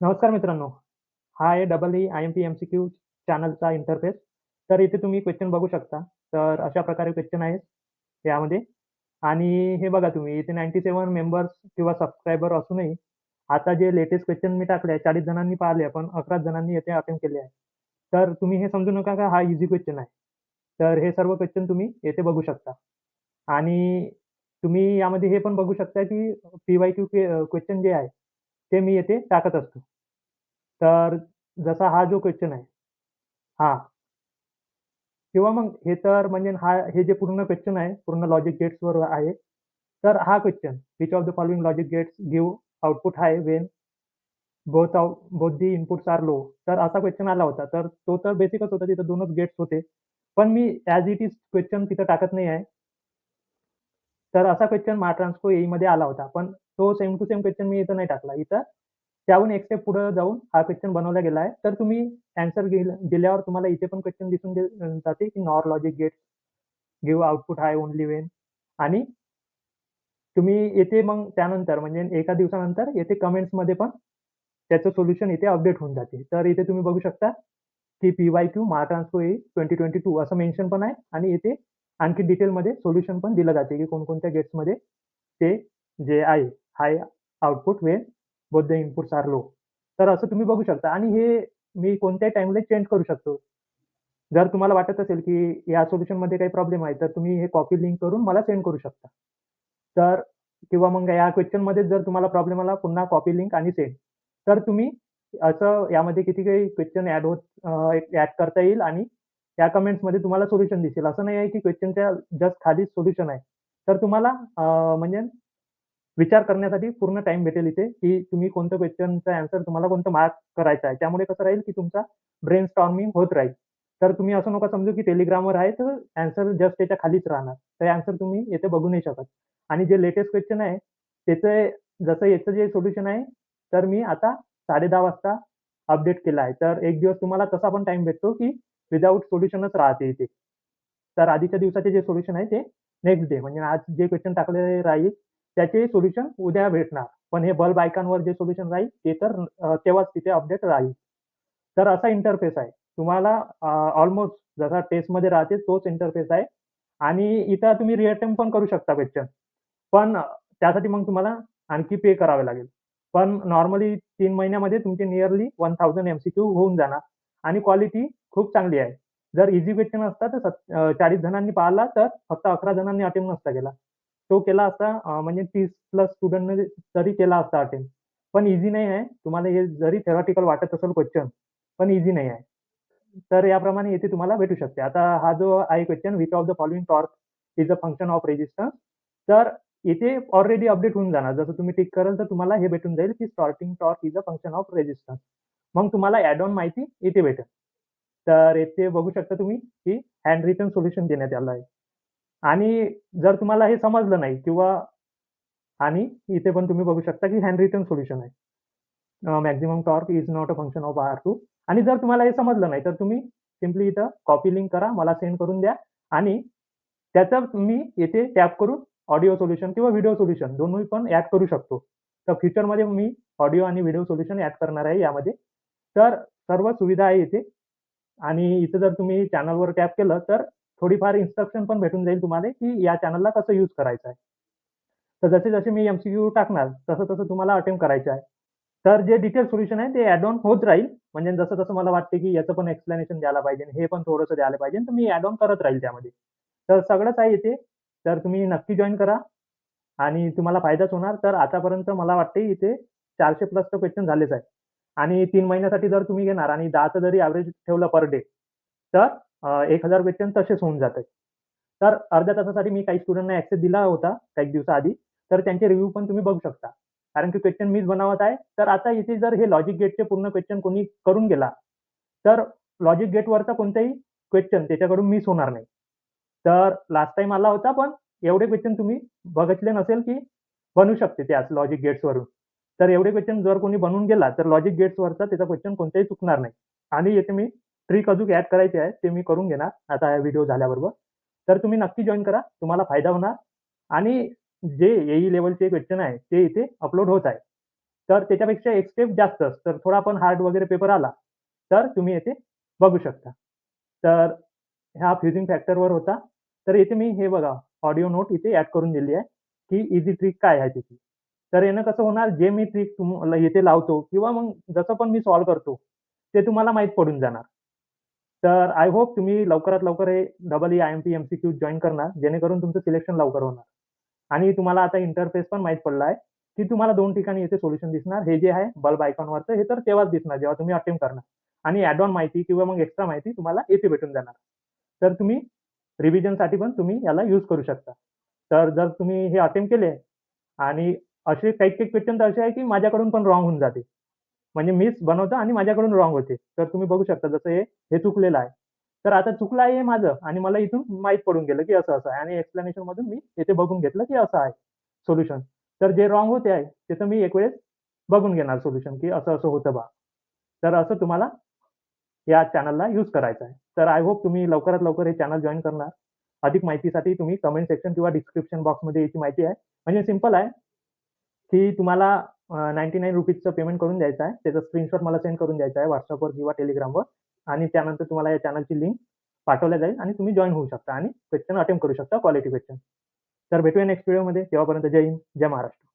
नमस्कार मित्रांनो. हा आहे EE IMP MCQ चॅनलचा इंटरफेस. तर इथे तुम्ही क्वेश्चन बघू शकता. तर अशा प्रकारे क्वेश्चन आहेत यामध्ये आणि हे बघा तुम्ही इथे 97 मेंबर्स किंवा सबस्क्रायबर असूनही आता जे लेटेस्ट क्वेश्चन मी टाकले आहे 40 जणांनी पाहिले, पण 11 जणांनी येथे अटेम्प्ट केले आहे. तर तुम्ही हे समजू नका का हा ईझी क्वेश्चन आहे. तर हे सर्व क्वेश्चन तुम्ही येथे बघू शकता आणि तुम्ही यामध्ये हे पण बघू शकता की पी-वाय-क्यू क्वेश्चन जे आहे, ते मी येथे टाकत असतो. तर जसा हा जो क्वेश्चन आहे हां. किंवा मग हे तर म्हणजे हे जे पूर्ण क्वेश्चन आहे, पूर्ण लॉजिक गेट्सवर आहे. तर हा question which of the following logic gates give output high when both the inputs are low. तर असा क्वेश्चन आला होता. तर तो तर बेसिकच होता. तिथं 2च गेट्स होते. पण मी ॲज इट इज क्वेश्चन तिथं टाकत नाही आहे. तर असा क्वेश्चन महाट्रान्सफो एईमध्ये आला होता. पण तो सेम टू सेम क्वेश्चन मी इथं नाही टाकला. इथं त्याहून एक स्टेप पुढे जाऊन हा क्वेश्चन बनवला गेला आहे. तर तुम्ही ॲन्सर दिल्यावर तुम्हाला इथे पण क्वेश्चन दिसून जाते की NOR logic gates give output high only when आणि तुम्ही येथे मग त्यानंतर म्हणजे एका दिवसानंतर येथे कमेंट्समध्ये पण त्याचं सोल्युशन इथे अपडेट होऊन जाते. तर इथे तुम्ही बघू शकता की पी-वाय-क्यू महाट्रान्सफो ए 2022 असं मेन्शन पण आहे आणि इथे आणखी डिटेलमध्ये सोल्युशन पण दिलं जाते की कोणकोणत्या गेट्समध्ये ते जे आहे high output when both the inputs are low. तर असं तुम्ही बघू शकता आणि हे मी कोणत्याही टाईमला चेंज करू शकतो. जर तुम्हाला वाटत असेल की या सोल्युशनमध्ये काही प्रॉब्लेम आहे, तर तुम्ही हे कॉपी लिंक करून मला सेंड करू शकता. तर किंवा मग या क्वेश्चनमध्येच जर तुम्हाला प्रॉब्लेम आला, पुन्हा कॉपी लिंक आणि सेंड. तर तुम्ही असं यामध्ये किती काही क्वेश्चन ॲड करता येईल आणि त्या कमेंट्समध्ये तुम्हाला सोल्युशन दिसेल. असं नाही आहे की क्वेश्चनच्या जस्ट खालीच सोल्युशन आहे. तर तुम्हाला म्हणजे विचार करण्यासाठी पूर्ण टाईम भेटेल इथे, की तुम्ही कोणतं क्वेश्चनचा ॲन्सर तुम्हाला कोणतं मार्क करायचा आहे. त्यामुळे कसं राहील, की तुमचा ब्रेनस्टॉर्मिंग होत राहील. तर तुम्ही असं नका समजू, की Telegramवर आहे, तर ॲन्सर जस्ट त्याच्या खालीच राहणार. तर ॲन्सर तुम्ही येथे बघू नाही शकत. आणि जे लेटेस्ट क्वेश्चन आहे, त्याचे जसं याचं जे सोल्युशन आहे, तर मी आता 10:30 वाजता अपडेट केलं आहे. तर एक दिवस तुम्हाला तसा पण टाईम भेटतो, की विथआऊट सोल्युशनच राहते इथे. तर आधीच्या दिवसाचे जे सोल्युशन आहे ते नेक्स्ट डे म्हणजे आज जे क्वेश्चन टाकलेले राहील, त्याचे सोल्युशन उद्या भेटणार. पण हे बल्ब आयकॉनवर जे सोल्युशन राहील, ते तर तेव्हाच तिथे अपडेट राहील. तर असा इंटरफेस आहे. तुम्हाला ऑलमोस्ट जसा टेस्टमध्ये राहते तोच इंटरफेस आहे आणि इथं तुम्ही रिअटेम्प्ट पण करू शकता क्वेश्चन. पण त्यासाठी मग तुम्हाला आणखी पे करावे लागेल. पण नॉर्मली 3 महिन्यामध्ये तुमचे निअरली 1000 एम-सी-क्यू होऊन जाणार आणि क्वालिटी खूप चांगली आहे. जर ईझी क्वेश्चन असता तर 40 जणांनी पाहिला तर फक्त 11 जणांनी अटेम्प्ट नसता केला. तो केला असता म्हणजे 30 प्लस स्टुडंटने तरी केला असता अटेम्प्ट. पण ईझी नाही आहे. तुम्हाला हे जरी थिअरेटिकल वाटत असेल क्वेश्चन, पण ईझी नाही आहे. तर याप्रमाणे येथे तुम्हाला भेटू शकते. आता हा जो आहे question which of the following torque is a function of resistance. तर इथे ऑलरेडी अपडेट होऊन जाणार. जसं तुम्ही टिक कराल तर तुम्हाला हे भेटून जाईल, की starting torque is a function of resistance. मग तुम्हाला ॲड ऑन माहिती इथे भेटेल. तर येथे बघू शकता तुम्ही, की हँड रिटन सोल्युशन देण्यात आलं आहे. आणि जर तुम्हाला हे समजलं नाही किंवा आणि इथे पण तुम्ही बघू शकता, की हँड रिटन सोल्युशन आहे. Maximum torque is not a function of R2 आणि जर तुम्हाला हे समजलं नाही, तर तुम्ही सिम्पली इथं कॉपी लिंक करा, मला सेंड करून द्या आणि त्याचं मी येथे टॅप करून ऑडिओ सोल्युशन किंवा व्हिडिओ सोल्युशन दोन्ही पण ॲड करू शकतो. तर फ्युचरमध्ये मी ऑडिओ आणि व्हिडिओ सोल्युशन ॲड करणार आहे यामध्ये. तर सर्व सुविधा आहे इथे आणि इथं जर तुम्ही चॅनलवर टॅप केलं, तर थोडीफार इन्स्ट्रक्शन पण भेटून जाईल तुम्हाला, की या चॅनलला कसं यूज करायचं आहे. तर जसे-जसे मी एम-सी-क्यू टाकणार, तसं-तसं तुम्हाला अटेम्प्ट करायचं आहे. तर जे डिटेल सोल्युशन आहे ते ॲड ऑन होत राहील. म्हणजे जसं-जसं मला वाटते, की याचं पण एक्सप्लेनेशन द्यायला पाहिजे, हे पण थोडंसं द्यायला पाहिजे, तर मी ॲड ऑन करत राहील त्यामध्ये. तर सगळंच आहे इथे. तर तुम्ही नक्की जॉइन करा आणि तुम्हाला फायदाच होणार. तर आतापर्यंत मला वाटते इथे 400 प्लस तर क्वेश्चन झालेच आहे. आणि 3 महिन्यासाठी जर तुम्ही घेणार आणि 10चं जरी एव्हरेज ठेवलं पर डे, तर 1000 क्वेश्चन तसेच होऊन जातात. तर अर्ध्या तासासाठी मी काही स्टुडंटना ॲक्सेस दिला होता काही दिवसाआधी. तर त्यांचे रिव्ह्यू पण तुम्ही बघू शकता. कारण की क्वेश्चन मीच बनवत आहे. तर आता इथे जर हे लॉजिक गेटचे पूर्ण क्वेश्चन कोणी करून गेला, तर लॉजिक गेटवरचा कोणताही क्वेश्चन त्याच्याकडून मिस होणार नाही. तर लास्ट टाईम आला होता, पण एवढे क्वेश्चन तुम्ही बघितले नसेल, की बनू शकते त्याच लॉजिक गेट्सवरून. तर एवढे क्वेश्चन जर कोणी बनवून गेला, तर लॉजिक गेट्सवरचा त्याचा क्वेश्चन कोणताही चुकणार नाही. आणि येथे मी ट्रिक अजून ॲड करायची आहे, ते मी करून घेणार आता हा व्हिडिओ झाल्याबरोबर. तर तुम्ही नक्की जॉइन करा. तुम्हाला फायदा होणार आणि जे एई लेव्हलचे क्वेश्चन आहे, ते इथे अपलोड होत आहे. तर त्याच्यापेक्षा एक स्टेप जास्तच. तर थोडा पण हार्ड वगैरे पेपर आला, तर तुम्ही येथे बघू शकता. तर ह्या फ्युजिंग फॅक्टरवर होता. तर इथे मी हे बघा ऑडिओ नोट इथे ॲड करून दिली आहे, की ईझी ट्रिक काय आहे त्याची. तर यानं कसं होणार जे मी ट्रिक तुम्हाला इथे लावतो किंवा मग जसं पण मी सॉल्व्ह करतो, ते तुम्हाला माहीत पडून जाणार. तर आय होप तुम्ही लवकरात लवकर हे डबल आय-एम-पी एम-सी-क्यू जॉइन करणार, जेणेकरून तुमचं सिलेक्शन लवकर होणार. आणि तुम्हाला आता इंटरफेस पण माहीत पडला आहे, की तुम्हाला 2 ठिकाणी इथे सोल्युशन दिसणार. हे जे आहे बल्ब आयकॉनवरचं हे तर तेव्हाच दिसणार जेव्हा तुम्ही अटेम्प्ट करणार आणि ॲड ऑन माहिती किंवा मग एक्स्ट्रा माहिती तुम्हाला येथे भेटून जाणार. तर तुम्ही रिव्हिजनसाठी पण तुम्ही याला यूज करू शकता. तर जर तुम्ही हे अटेम्प्ट केले आणि असे काही-काही क्वेश्चन तर असे आहे, की माझ्याकडून पण रॉंग होऊन जाते. म्हणजे मीच बनवतो आणि माझ्याकडून रॉंग होते. तर तुम्ही बघू शकता जसं हे चुकलेलं आहे. तर आता चुकलं आहे हे माझं आणि मला इथून माहीत पडून गेलं, की असं-असं आहे आणि एक्सप्लेनेशनमधून मी इथे बघून घेतलं, की असं आहे सोल्युशन. तर जे रॉंग होते आहे, त्याचं मी एक वेळेस बघून घेणार सोल्युशन, की असं-असं होतं बा. तर असं तुम्हाला या चॅनलला यूज करायचा आहे. तर आय होप तुम्ही लवकरात लवकर हे चॅनल जॉइन करणार. अधिक माहितीसाठी तुम्ही कमेंट सेक्शन किंवा डिस्क्रिप्शन बॉक्समध्ये याची माहिती आहे. म्हणजे सिंपल आहे, की तुम्हाला ₹99 चं पेमेंट करून द्यायचं आहे. त्याचा स्क्रीनशॉट मला सेंड करून द्यायचा आहे WhatsAppवर किंवा Telegramवर आणि त्यानंतर तुम्हाला या चॅनलची लिंक पाठवल्या जाईल आणि तुम्ही जॉइन होऊ शकता आणि क्वेश्चन अटेम्प्ट करू शकता क्वालिटी क्वेश्चन. तर भेटूया नेक्स्ट व्हिडिओमध्ये. तेव्हापर्यंत जय हिंद, जय महाराष्ट्र.